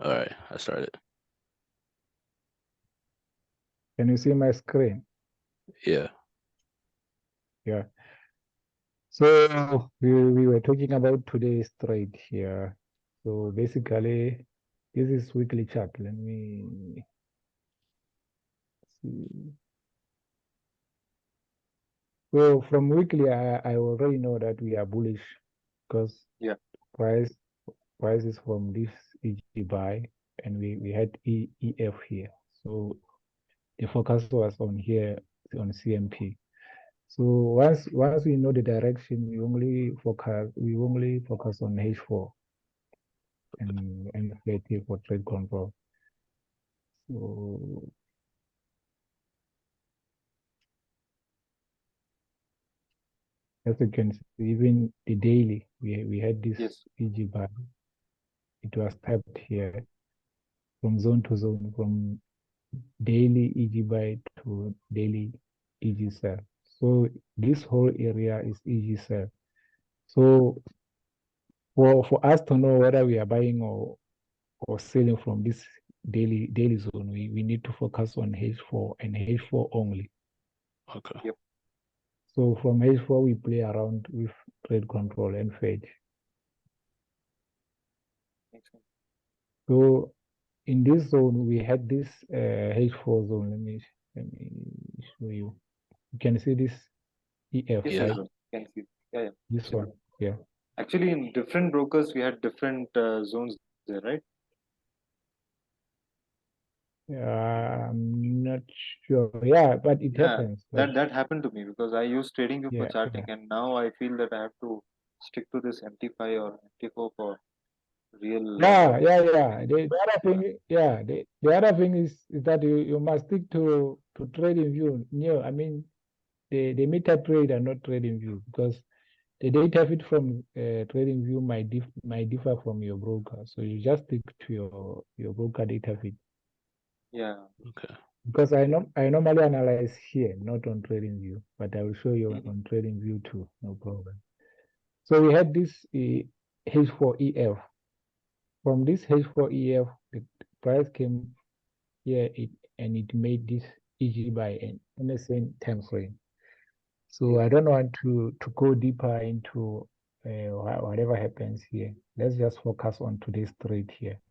All right, I started. Can you see my screen? Yeah. Yeah. So we were talking about today's trade here. So basically, this is weekly chart. Let me see. So from weekly, I already know that we are bullish because Yeah. price price is from this EG buy, and we had EF here. So the focus was on here on CMP. So once we know the direction, we only focus on H4 and 30 for trade control. So as you can see, even the daily, we had this Yes. EG buy. It was tapped here from zone to zone, from daily EG buy to daily EG sell. So this whole area is EG sell. So for us to know whether we are buying or selling from this daily zone, we need to focus on H4 and H4 only. Okay. Yep. So from H4, we play around with trade control and fetch. Makes sense. So in this zone, we had this H4 zone. Let me show you. You can see this EF, Yes, Yeah. yes, right? bro. Can see. Yeah, yeah. This one, yeah. Actually, in different brokers, we had different zones there, right? I'm not sure. Yeah, but it Yeah, happens. But that happened to me because I use TradingView for yeah, charting, and now I feel that I have to stick to this MT5 or MT4 for real. yeah. The other thing, yeah, the other thing is that you must stick to trading view. Yeah, I mean the meter trade and not trading view, because the data feed from trading view might differ from your broker. So you just stick to your broker data feed. Yeah. Okay. Because I normally analyze here, not on trading view, but I will show you Mhm. on trading view too, no problem. So we had this H4EF. From this H4EF, the price came here and it made this EG buy in the same time frame. So Yeah. I don't want to go deeper into whatever happens here. Let's just focus on today's trade here.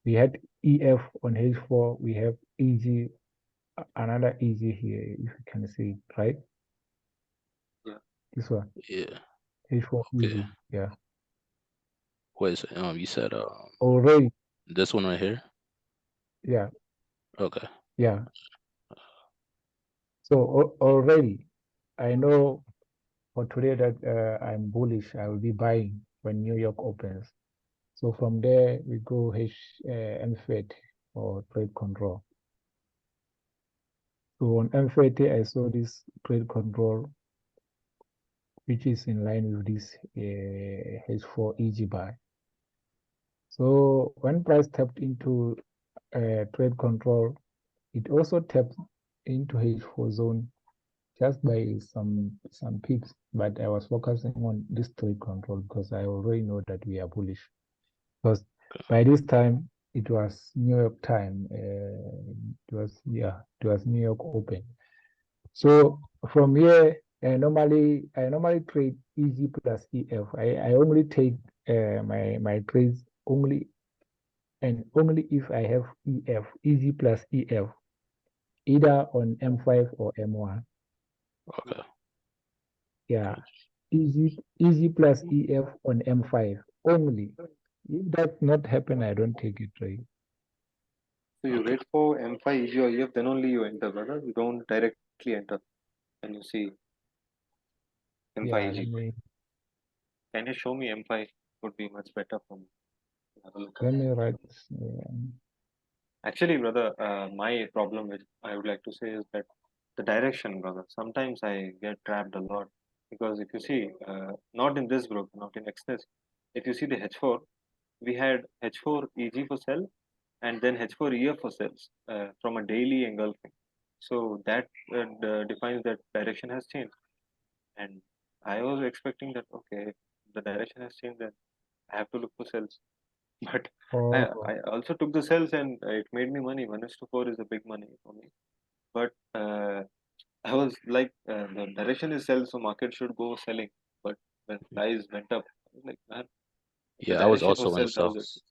We had EF on H4. We have EG, another EG here, if you can see it, right? Yeah. This one, Yeah. H4 Okay. EG. Yeah. Wait, so, you said Already, this one right here? yeah, Okay. yeah. So already I know for today that I'm bullish. I will be buying when New York opens. So from there we go MFED or trade control. So on M30, I saw this trade control, which is in line with this H4 EG buy. So when price tapped into trade control, it also tapped into H4 zone just by some pips, but I was focusing on this trade control because I already know that we are bullish. Because by this time it was New York time. It was New York open. So from here, I normally trade EG plus EF. I only take my trades only and only if I have EG plus EF, either on M5 or M1. Okay. Yeah, EG plus EF on M5 only. If that not happen, I don't take it trade. So you Okay. wait for M5 EG or EF, then only you enter, brother. You don't directly enter when you see M5 Yeah, EG. let me Can you show me M5? Would be much better for me. Have a look at let it. me write. Actually, brother, my problem which I would like to say is that the direction, brother. Sometimes I get trapped a lot because if you see, not in this group, not in Express, if you see the H4, we had H4 EG for sell and then H4 EF for sells from a daily engulfing. So that defines that direction has changed. And I was expecting that, okay, if the direction has changed, then I have to look for sells. But Oh, I also took the sells and it made me money. 1:4 is a big money for me. But I was like, the direction is sell, so market should go selling. But when price went up, I was like, man, the Yeah, I was direction also was on the sell. How is it? sells.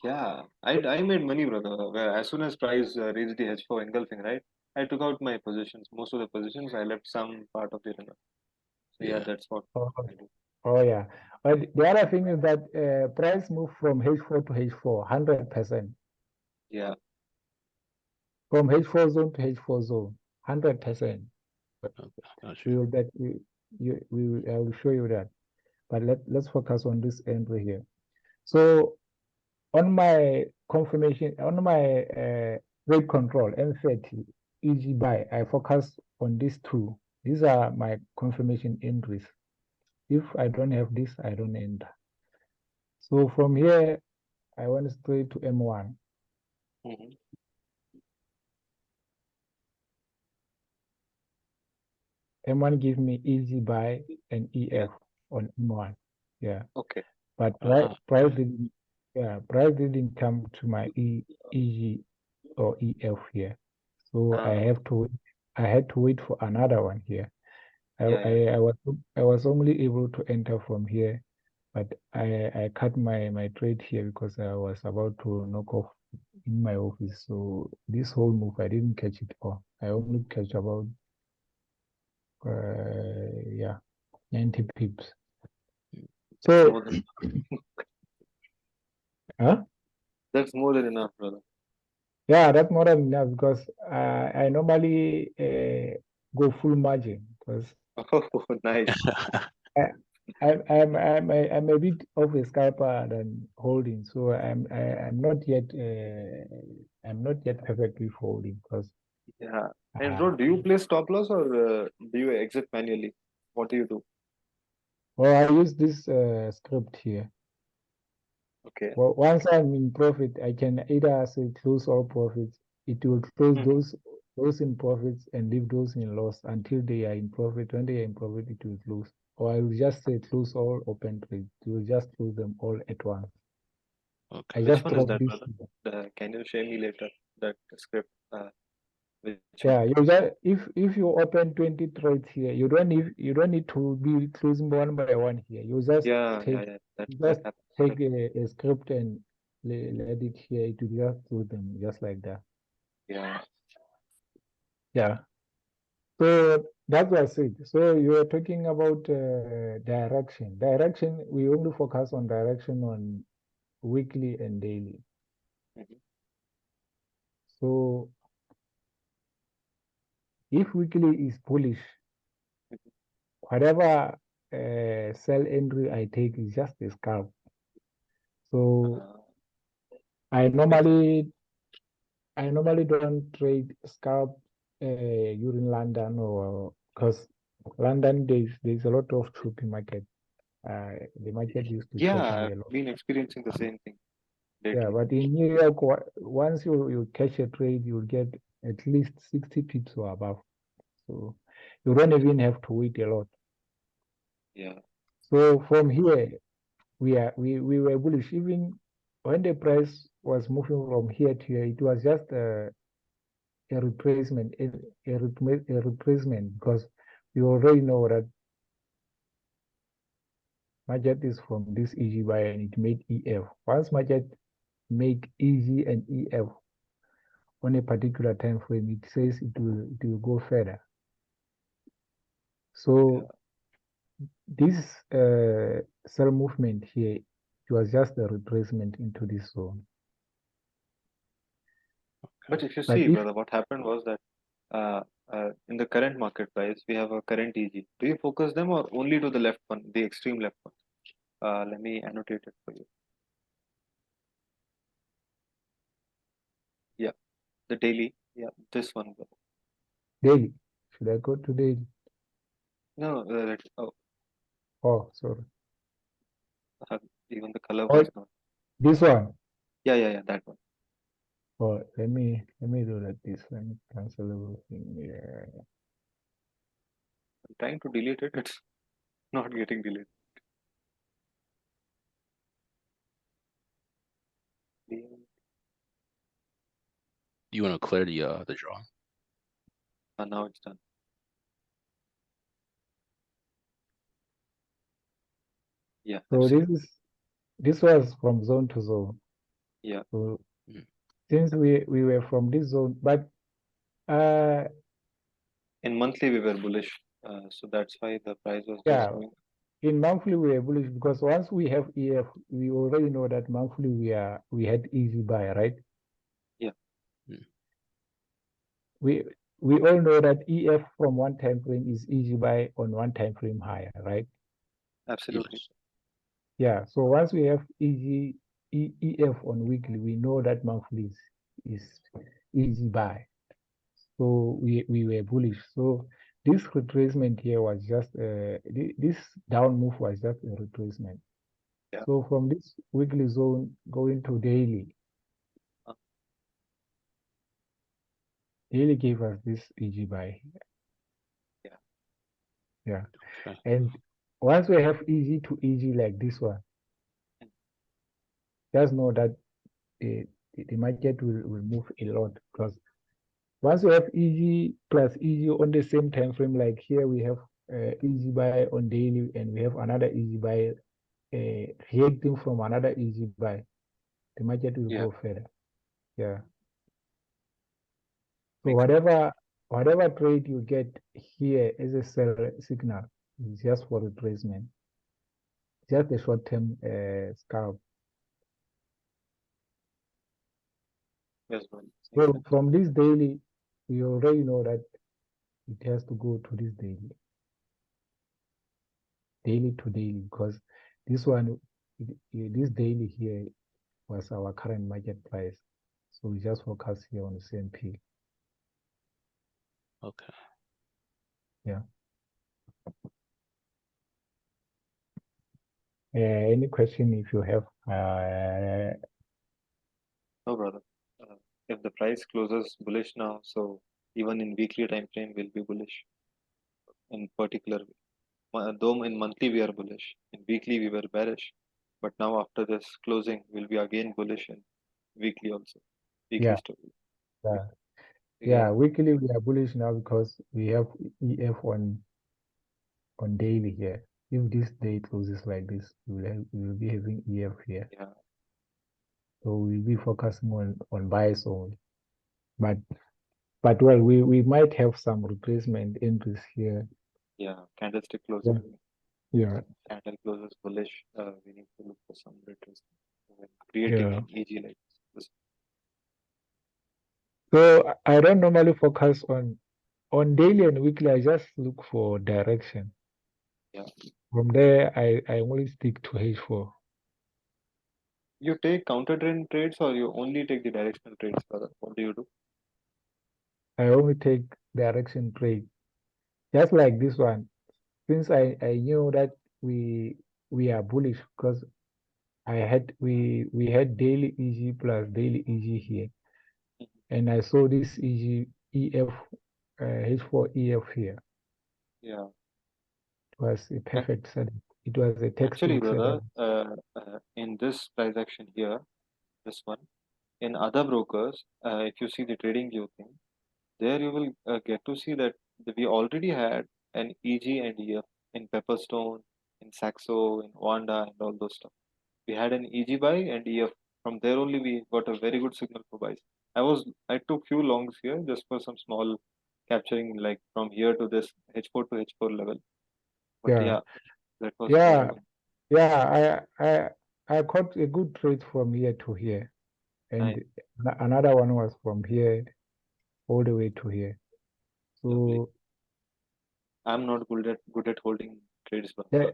Yeah, I made money, brother. Where as soon as price reached the H4 engulfing, right? I took out my positions. Most of the positions, I left some part of the run. So yeah, Yeah. that's what oh, I do. oh yeah. But the other thing is that price move from H4 to H4, 100%. Yeah, From H4 zone to H4 zone, 100%. Okay. Gotcha. We will that I will show you that. But let's focus on this entry here. So on my confirmation, on my rate control M30 EG buy, I focus on these two. These are my confirmation entries. If I don't have this, I don't enter. So from here, I went straight to M1. hmm M1 give me EG buy and EF yeah, on M1. Yeah. okay. But Ah, price okay. didn't, yeah, price didn't come to my EG or EF here. So I Okay. had to wait for another one here. Yeah. I was only able to enter from here, but I cut my trade here because I was about to knock off in my office. So this whole move I didn't catch it all. I only catch about yeah 90 pips. That's So more than huh? that's more than enough, brother. Yeah, that's more than enough because I normally go full margin because Oh, nice. I'm a bit of a scalper than holding, so I'm not yet perfectly holding because Yeah. And uh, bro, do you play stop loss or do you exit manually? What do you do? well I use this script here. Okay. Well, once I'm in profit, I can either say close all profits. It will close hmm those in profits and leave those in loss until they are in profit. When they are in profit, it will close. Or I will just say close all open trades. It will just close them all at once. Okay. I Which just one is drop that, this. brother? Can you share me later that script? Which one? Yeah, you just if you open 20 trades here, you don't need to be closing one by one here. You just take Yeah. That you that just happens. take a script and let it here. It will just close them just like that. Yeah. Yeah. So that was it. So you were talking about direction. Direction, we only focus on direction on weekly and daily. hmm So if weekly is bullish, whatever sell entry I take is just a scalp. So Uh, I which normally don't trade scalp during London or because London there's a lot of trooping market. The market used to choke yeah, me I've a lot. been experiencing the same thing Yeah, lately. but in New York, once you catch a trade, you'll get at least 60 pips or above. So you don't even have to wait a lot. Yeah. So from here, we were bullish. Even when the price was moving from here to here, it was just a retracement, a retracement because we already know that market is from this EG buy and it made EF. Once market make EG and EF on a particular time frame, it says it will go further. So this cell movement here, it was just a retracement into this zone. But if you But see, if brother, what happened was that in the current market price, we have a current EG. Do you focus them or only to the left one, the extreme left one? Let me annotate it for you. Yeah, the daily. Yeah, this one, brother. daily, should I go to daily? No, Oh, sorry. uh, even the color Oh, was not. this one. Yeah, that one. Oh, let me do like this. Let me cancel everything. Yeah. I'm trying to delete it. It's not getting deleted. you want to clear the draw? And now it's done. Yeah. So absolutely. this was from zone to zone. Yeah. So Mhm. since we were from this zone, but In monthly we were bullish, so that's why the price was yeah, just going. in monthly we were bullish because once we have EF, we already know that monthly we had easy buy, right? Yeah. Mm. We all know that EF from one time frame is easy buy on one time frame higher, right? Absolutely. Yes. Yeah. So once we have EF on weekly, we know that monthly is easy buy. So we were bullish. So this retracement here was just this down move was just a retracement. Yeah. So from this weekly zone going to daily, daily gave us this EG buy. Yeah. Yeah. Okay. And once we have EG to EG like this one, just know that the market will move a lot because once we have EG plus EG on the same time frame, like here we have EG buy on daily and we have another EG buy reacting from another EG buy, the market will Yeah. go further. Yeah. So Makes sense. whatever trade you get here as a sell signal is just for retracement, just a short-term scalp. Yes, bro. Makes So sense. from this daily, we already know that it has to go to this daily to daily, because this one, this daily here was our current market price. So we just focus here on the same P. Okay. Yeah. Any question if you have? No, brother. If the price closes bullish now, so even in weekly time frame we'll be bullish. In particular, though in monthly we are bullish, in weekly we were bearish, but now after this closing we'll be again bullish in weekly also. Weekly Yeah. story. Yeah. Yeah. Yeah, weekly we are bullish now because we have EF on daily here. If this day closes like this, we will be having EF here. Yeah. So we'll be focusing on buys only. But well, we might have some replacement entries here. Yeah. Candlestick closes. Yeah. Candle closes bullish. We need to look for some retracement when creating Yeah. an EG like this. So I don't normally focus on daily and weekly. I just look for direction. Yeah. From there, I only stick to H4. You take counter trend trades or you only take the directional trades, brother? What do you do? I only take direction trade. Just like this one. Since I knew that we are bullish because we had daily EG plus daily EG here, and I saw this EG EF H4 EF here. Yeah. It was a Ac- perfect setup. It was a Actually, textbook brother, setup. in this price action here, this one, in other brokers, if you see the trading view thing, there you will get to see that we already had an EG and EF in Pepperstone, in Saxo, in Wanda, and all those stuff. We had an EG buy and EF. From there only we got a very good signal for buys. I took few longs here just for some small capturing, like from here to this H4 to H4 level. But Yeah, yeah, that was very yeah, good. yeah. I caught a good trade from here to here, and Nice, another one was from here all the way to here. lovely. So I'm not good at holding trades, but yeah,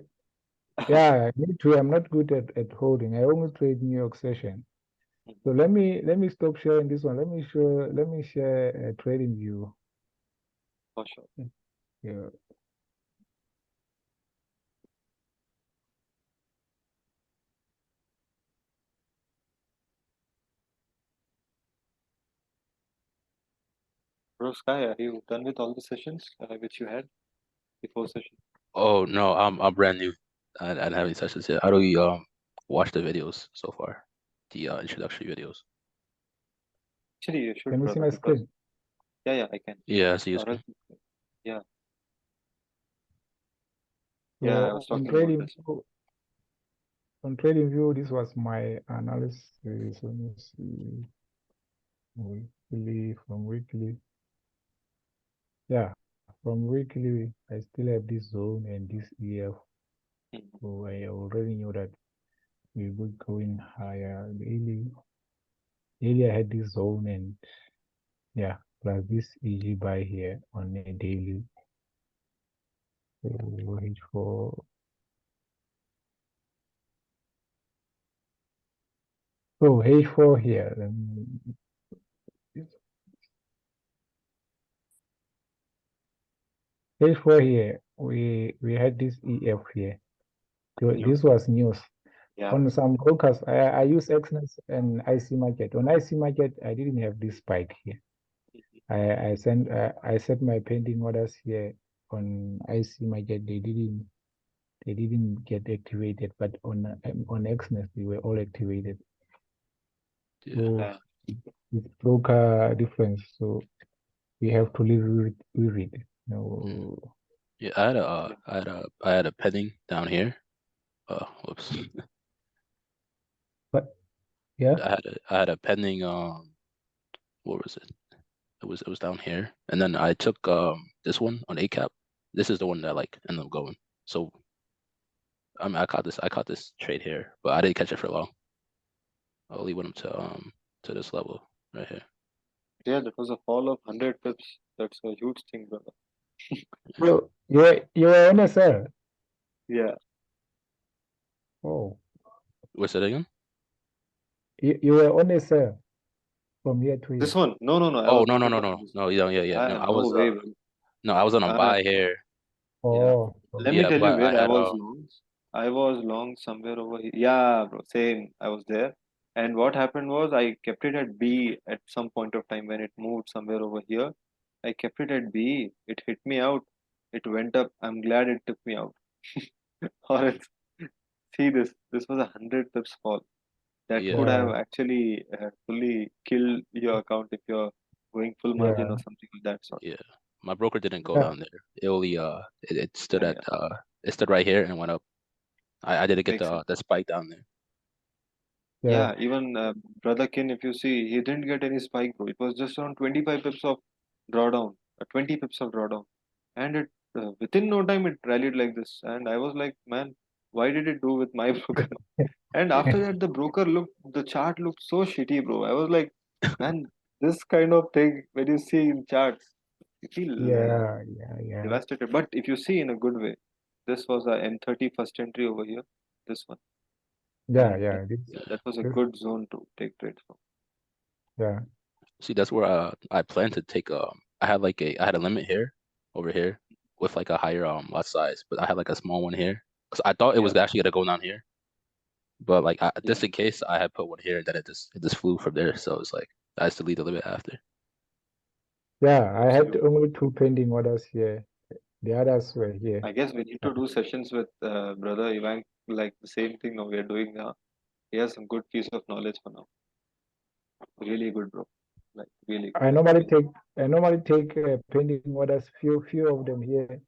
yeah, me too. I'm not good at holding. I only trade New York session. So let me stop sharing this one. Let me share a trading view. for sure. Yeah. Bro, Sky, are you done with all the sessions which you had before session? Oh no, I'm brand new. I didn't have any sessions yet. How do we watch the videos so far? The introductory videos. Actually, you should, Can you see brother, my because screen? yeah, I can. Yeah, I see your Or screen. else, yeah, I was So talking about this. on TradingView, this was my analysis. Let me see. Weekly, from weekly. Yeah, from weekly, I still have this zone and this EF. Mhm. So I already knew that we would go in higher. Daily I had this zone and yeah, plus this EG buy here on a daily. So wait for H4 here. H4 here. We had this EF here. So New. this was news. Yeah. On some brokers, I use Exness and IC Market. On IC Market, I didn't have this spike here. I set my pending orders here on IC Market. They didn't get activated, but on Exness they were all activated. Yeah. So it's broker difference. So we have to live with it. No. Yeah, I had a pending down here. Whoops. Yeah. I had a pending what was it? It was down here. And then I took this one on ACAP. This is the one that like ended up going. So I mean I caught this trade here, but I didn't catch it for long. I only went up to this level right here. Yeah, that was a fall of 100 pips. That's a huge thing, brother. Bro, you were on a sell. Yeah. Oh, What's it again? you were on a sell from year to This year. one? No. I Oh was no talking about this. no yeah. No, Ah, I no was way, bro. no, I was on a Ah, buy here. yeah. Oh, Let me Yeah, tell you but I where I had was long. I was long somewhere over here. Yeah, bro. Same. I was there. And what happened was I kept it at B at some point of time when it moved somewhere over here. I kept it at B. It hit me out. It went up. I'm glad it took me out. Or else, see this. This was 100 pips fall. That yeah. could have yeah, actually fully killed your account if you're going full margin yeah, or something of that sort. Yeah, my broker didn't go yeah, down there. It only it stood Yeah, at yeah. it stood right here and went up. I didn't get Makes sense. the spike down there. yeah, Yeah, even Brother Kin, if you see, he didn't get any spike, bro. It was just around 25 pips of drawdown, 20 pips of drawdown. And it within no time it rallied like this. And I was like, man, why did it do with my broker? And after that, the chart looked so shitty, bro. I was like, man, this kind of thing, when you see in charts, you feel yeah. devastated. But if you see in a good way, this was a M30 first entry over here, this one. Yeah, And yeah, yeah, that was a this, good zone to take trades from. yeah, See, that's where I plan to take I had a limit here over here with like a higher lot size, but I had like a small one here because I thought it was Yeah, actually gonna go down here, but like yeah, just in case I had put one here and then it just flew from there. So it's like I had to leave a little bit after. yeah. I had absolutely. only two pending orders here. The others were here. I guess we need to do sessions with Brother Ivan, like the same thing now we are doing now. He has some good piece of knowledge for now. Really good, bro. Like, really good. I normally take pending orders, few of them here,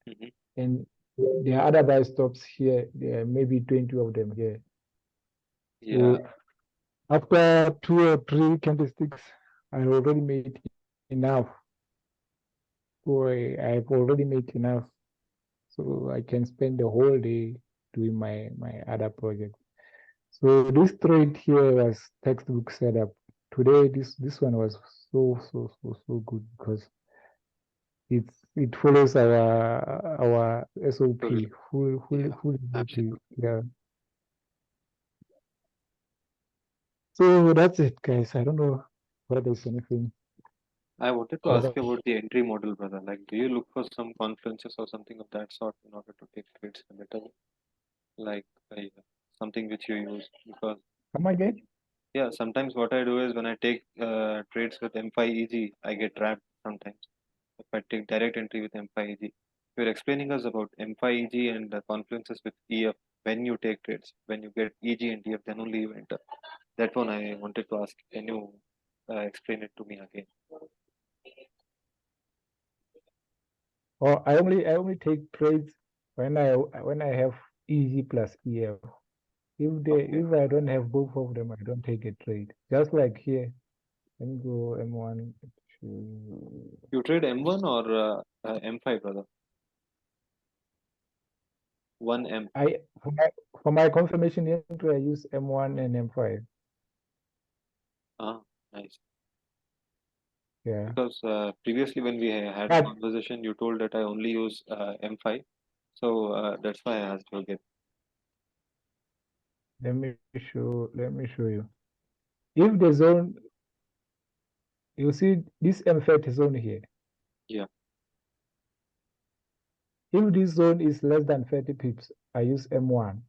Hmm. and there are other buy stops here. There are maybe 20 of them here. Yeah, So after 2 or 3 candlesticks, I already made enough. I've already made enough, so I can spend the whole day doing my other projects. So this trade here was textbook setup. Today, this one was so good because it follows our SOP fully. full Yeah, SOP. absolutely. Yeah. So that's it, guys. I don't know whether there's anything. I wanted to ask you about the entry model, brother. Like, do you look for some confluences or something of that sort in order to take trades in a better way? Like, something which you use? Because, Come again? yeah, sometimes what I do is when I take trades with M5EG, I get trapped sometimes. If I take direct entry with M5EG, you're explaining us about M5EG and the confluences with EF when you take trades. When you get EG and EF, then only you enter. That one I wanted to ask. Can you explain it to me again. Or I only take trades when I have EG plus EF. If I don't have both of them, I don't take a trade. Just like here, let me go M1 to You trade M1 or M5, brother? 1M. for my confirmation entry, I use M1 and M5. Ah, nice. Yeah. Because previously when we had a conversation, you told that I only use M5. So that's why I asked you again. Let me show you. If the zone, you see this M30 zone here. Yeah. If this zone is less than 30 pips, I use M1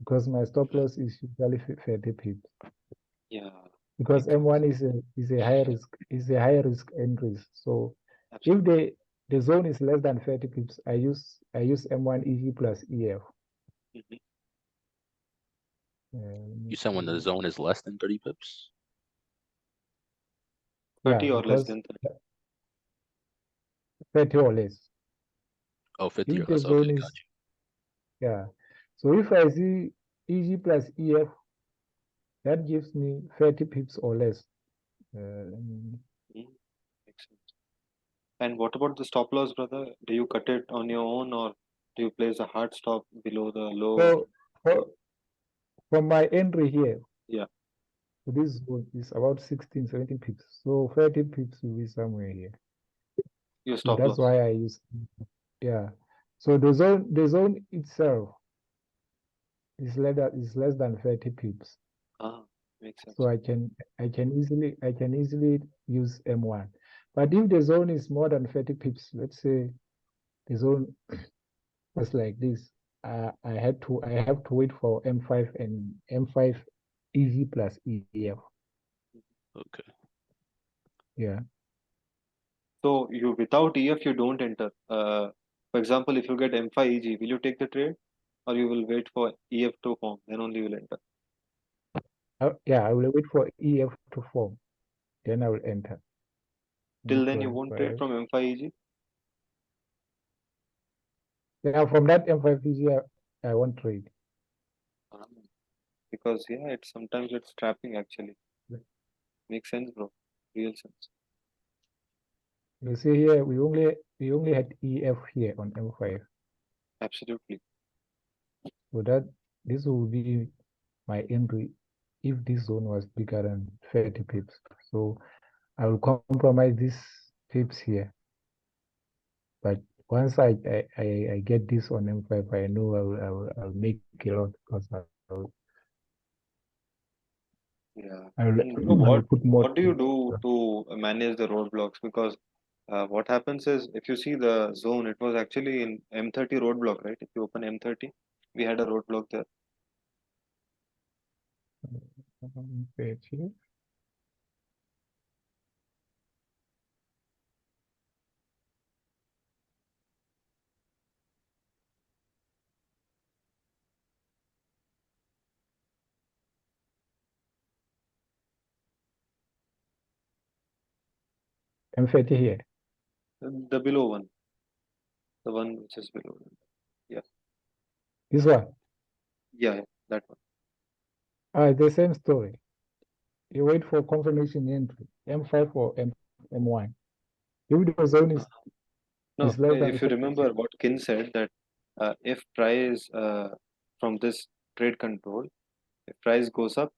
because my stop loss is usually 30 pips. Yeah. Because M1 is a high risk entries. So Absolutely. if the zone is less than 30 pips, I use M1 EG plus EF. Mhm. You said when the zone is less than 30 pips? 30 or less because than 30. 30 or less. Oh, 50 or If the less. zone Okay, is, got yeah. So if I see EG plus EF, that gives me 30 pips or less. Makes sense. And what about the stop loss, brother? Do you cut it on your own or do you place a hard stop below the low? So for my entry here, Yeah. so this zone is about 16, 17 pips. So 30 pips will be somewhere here. Your So stop that's loss. why I use, yeah. So the zone itself is less than 30 pips. Ah, makes sense. So I can easily use M1. But if the zone is more than 30 pips, let's say the zone was like this, I have to wait for M5 and M5 EG plus EF. Okay. Yeah. So you without EF you don't enter. For example, if you get M5 EG, will you take the trade or you will wait for EF to form, then only you will enter? Yeah, I will wait for EF to form, then I will enter. Till then you won't trade from M5 EG? Yeah, from that M5 EG, I won't trade. Because yeah, sometimes it's trapping actually. Makes sense, bro. Real sense. You see here, we only had EF here on M5. Absolutely. So this will be my entry if this zone was bigger than 30 pips. So I will compromise these pips here. But once I get this on M5, I know I'll make a lot because Yeah. I will, And bro, I will put more. what do you do to manage the roadblocks? Because what happens is if you see the zone, it was actually in M30 roadblock, right? If you open M30, we had a roadblock there. Page here. M30 here. The below one. The one which is below. Yeah. This one. Yeah, that one. The same story. You wait for confirmation entry, M5 or M1. If the zone is No, less than if you remember what Kin said that if price from this trade control, if price goes up,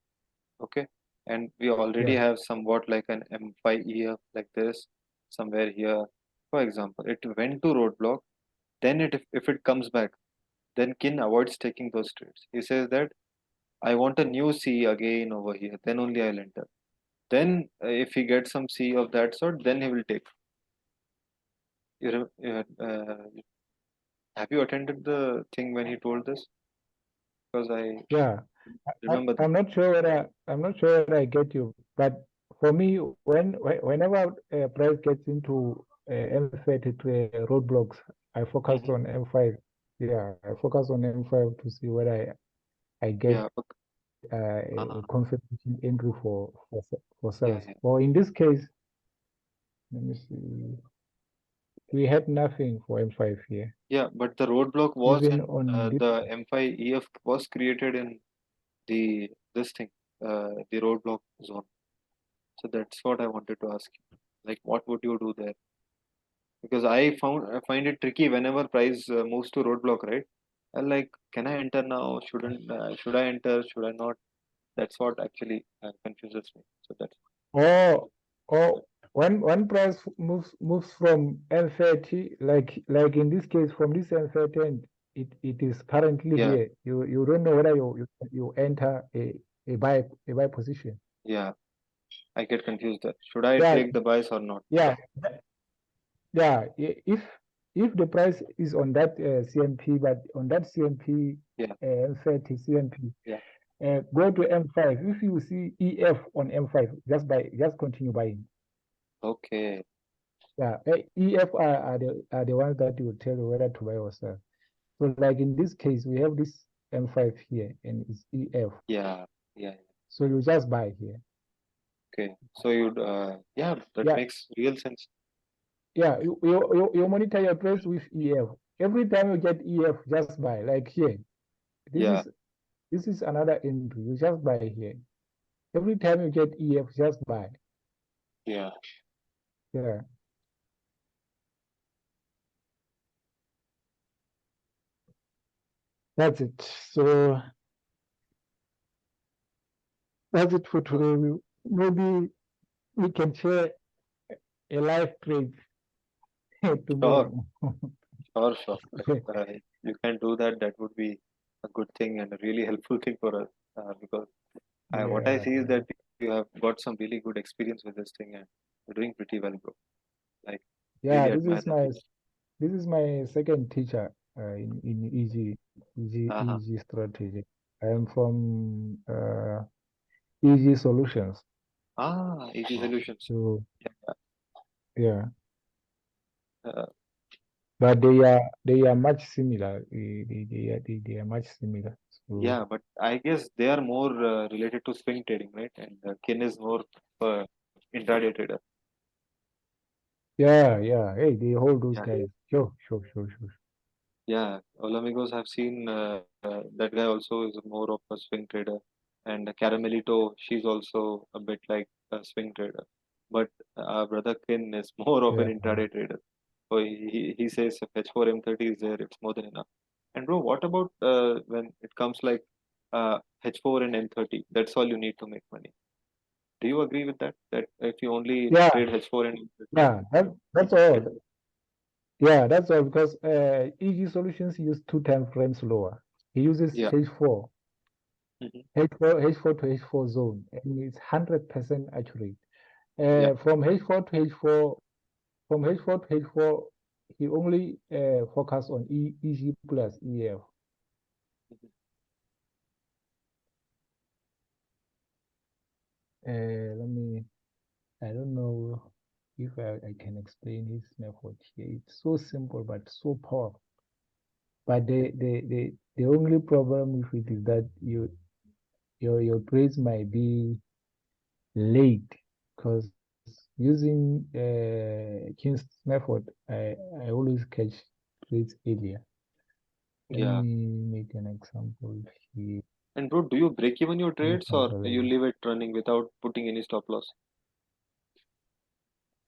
okay, and we already have somewhat like an M5 EF like this somewhere here. For example, it went to roadblock, then if it comes back, then Kin avoids taking those trades. He says that I want a new C again over here, then only I'll enter. Then if he gets some C of that sort, then he will take. Have you attended the thing when he told this? Because I remember that. I'm not sure whether I get you, but for me, whenever price gets into M30 roadblocks, I focus on M5. Yeah, I focus on M5 to see whether I get. Yeah, a confirmation entry for sales. yeah. Or in this case, let me see. We had nothing for M5 here. Yeah, but the roadblock was Even in on this, the M5 EF was created in the the roadblock zone. So that's what I wanted to ask you. Like, what would you do there? Because I find it tricky whenever price moves to roadblock, right? I'm like, can I enter now? Should I enter? Should I not? That's what actually confuses me. So that's or when price moves from M30, like in this case, from this M30, it is currently yeah, here. You don't know whether you enter a buy position. yeah. I get confused there. Should I Yeah, take the buys or not? yeah, yeah. If the price is on that CMP, but on that CMP Yeah, M30 CMP, yeah. go to M5. If you see EF on M5, just continue buying. Okay. Yeah, EF are the ones that will tell you whether to buy or sell. So like in this case, we have this M5 here and it's EF. Yeah, yeah. So you just buy here. Okay. So you'd yeah, that Yeah, makes real sense. yeah, you monitor your trades with EF. Every time you get EF, just buy. Like here, this Yeah, is another entry. You just buy here. Every time you get EF, just buy. yeah. Yeah. That's it. So that's it for today. Maybe we can share a live trade tomorrow. Sure. You can do that. That would be a good thing and a really helpful thing for us. Because what I see is Yeah. that you have got some really good experience with this thing and you're doing pretty well, bro. Like, Yeah, really admire that. this is my second teacher in Uh-huh. EG strategy. I am from EG Solutions. Easy solutions. So Yeah. yeah, Uh, but they are much similar. They are much similar. So yeah, but I guess they are more related to swing trading, right? And Kin is more intraday trader. yeah. Hey, they hold those Yeah. guys. Sure. Yeah, Olamigos have seen that guy also is more of a swing trader, and Caramelito, she's also a bit like a swing trader, but our brother Kin is more of an Yeah. intraday trader. So he says if H4 M30 is there, it's more than enough. And bro, what about when it comes like H4 and M30? That's all you need to make money. Do you agree with that? That if you only Yeah, trade H4 and M30, yeah. That's all. Yeah, that's all because EG Solutions use 2 time frames lower. He uses yeah, H4. hmm H4 to H4 zone, and it's 100% accurate. yeah, From H4 to H4, from H4 to H4, he only focus on EG plus EF. I don't know if I can explain his method here. It's so simple but so powerful. But the only problem with it is that your trades might be late because using King's method, I always catch trades earlier. Let yeah. me make an example here. And bro, do you break even your trades or you Example. leave it running without putting any stop loss?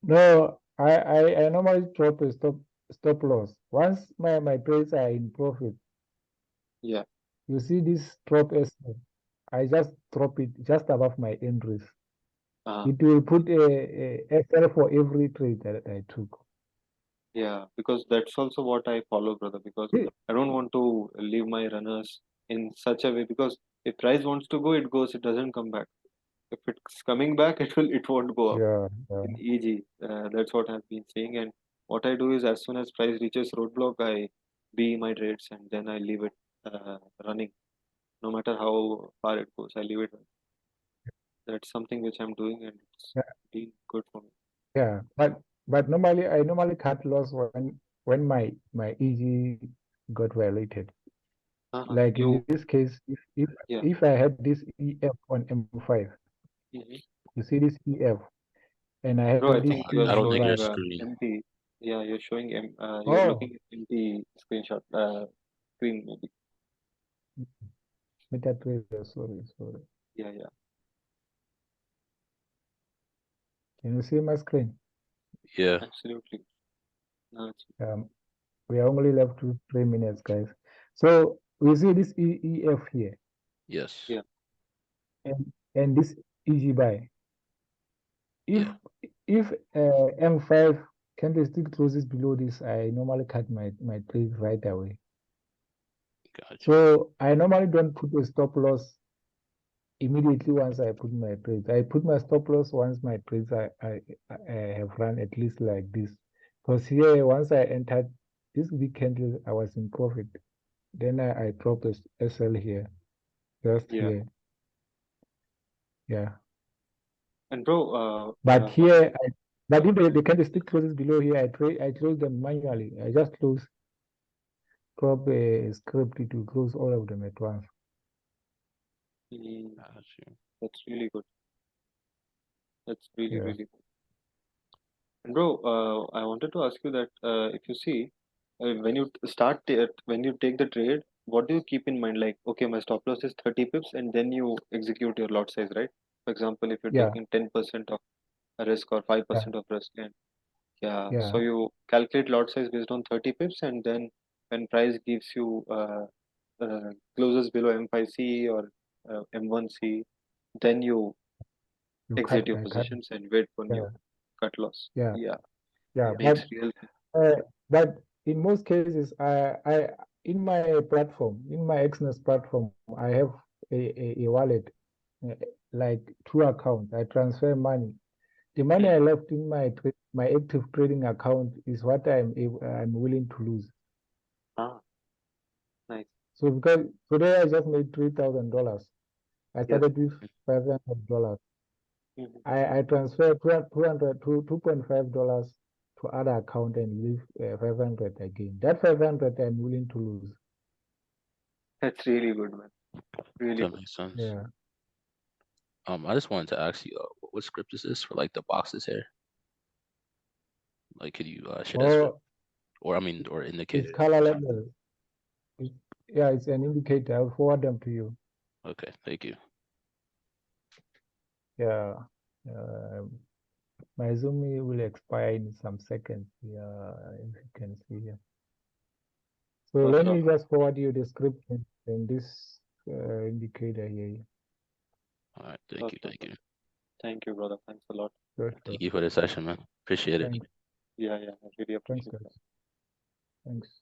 No, I normally drop a stop loss. Once my trades are in profit, Yeah. you see this drop S, I just drop it just above my entries. Uh, It will put a SL for every trade that I took. yeah, because that's also what I follow, brother. Because I don't want to leave my runners in such a way because if price wants to go, it goes. It doesn't come back. If it's coming back, it won't go up. Yeah. In EG, that's what I've been saying. And what I do is as soon as price reaches roadblock, I be my trades and then I leave it running. No matter how far it goes, I leave it. That's something which I'm doing and it's Yeah, been good for me. yeah. But I normally cut loss when my EG got violated. Like in You, this case, yeah. if I have this EF on M5, Mhm. you see this EF, and I Bro, I have this think you are I don't think showing your EG by. screen. empty. Yeah, you're showing you're Oh, looking at empty screenshot screen maybe. MetaTrader, sorry. Yeah, yeah. Can you see my screen? Yeah. Absolutely. No, it's We are only left with 3 minutes, guys. So we see this EF here, Yes. Yeah. and this EG by. Yeah. If M5 candlestick closes below this, I normally cut my trade right away. Gotcha. So I normally don't put a stop loss immediately once I put my trades. I put my stop loss once my trades I have run at least like this. Because here, once I entered this big candle, I was in profit. Then I dropped a SL here, just Yeah. here. Yeah. And bro, But here, but if the candlestick closes below here, I close them manually. I just drop a script to close all of them at once. Gotcha. that's really good. That's really, Yeah. really good. And bro, I wanted to ask you that if you see when you when you take the trade, what do you keep in mind? Like, okay, my stop loss is 30 pips, and then you execute your lot size, right? For example, if you're Yeah. taking 10% of risk or 5% of risk, and so Yeah. you calculate lot size based on 30 pips, and then when price gives you closes below M5C or M1C, then you You exit your I cut. positions and wait for Yeah. new cut loss. Yeah. Yeah, Yeah. makes real. But in most cases, I in my platform, in my Exness platform, I have a wallet, uh, like 2 accounts. I transfer money. The money I left in my active trading account is what I'm willing to lose. Ah, nice. So because today I just made $3,000. I started with $500. Mhm. I transferred $2.5 to other account and leave 500 again. That 500 I'm willing to lose. That's really good, man. Really That good. makes sense. Yeah. I just wanted to ask you, what script is this for, like the boxes here? Like, could you share that script, or indicate It's it? color level. Yeah, it's an indicator. I'll forward them to you. Okay, thank you. Yeah. My Zoom will expire in some seconds. Yeah, if you can see here. So No let me problem. just forward you the script and this indicator here. All right, No thank problem. you. Thank you, brother. Thanks a lot. Sure. Thank you for the session, man. Appreciate it. Thanks. Yeah, I really Thanks, appreciate that. guys. Thanks.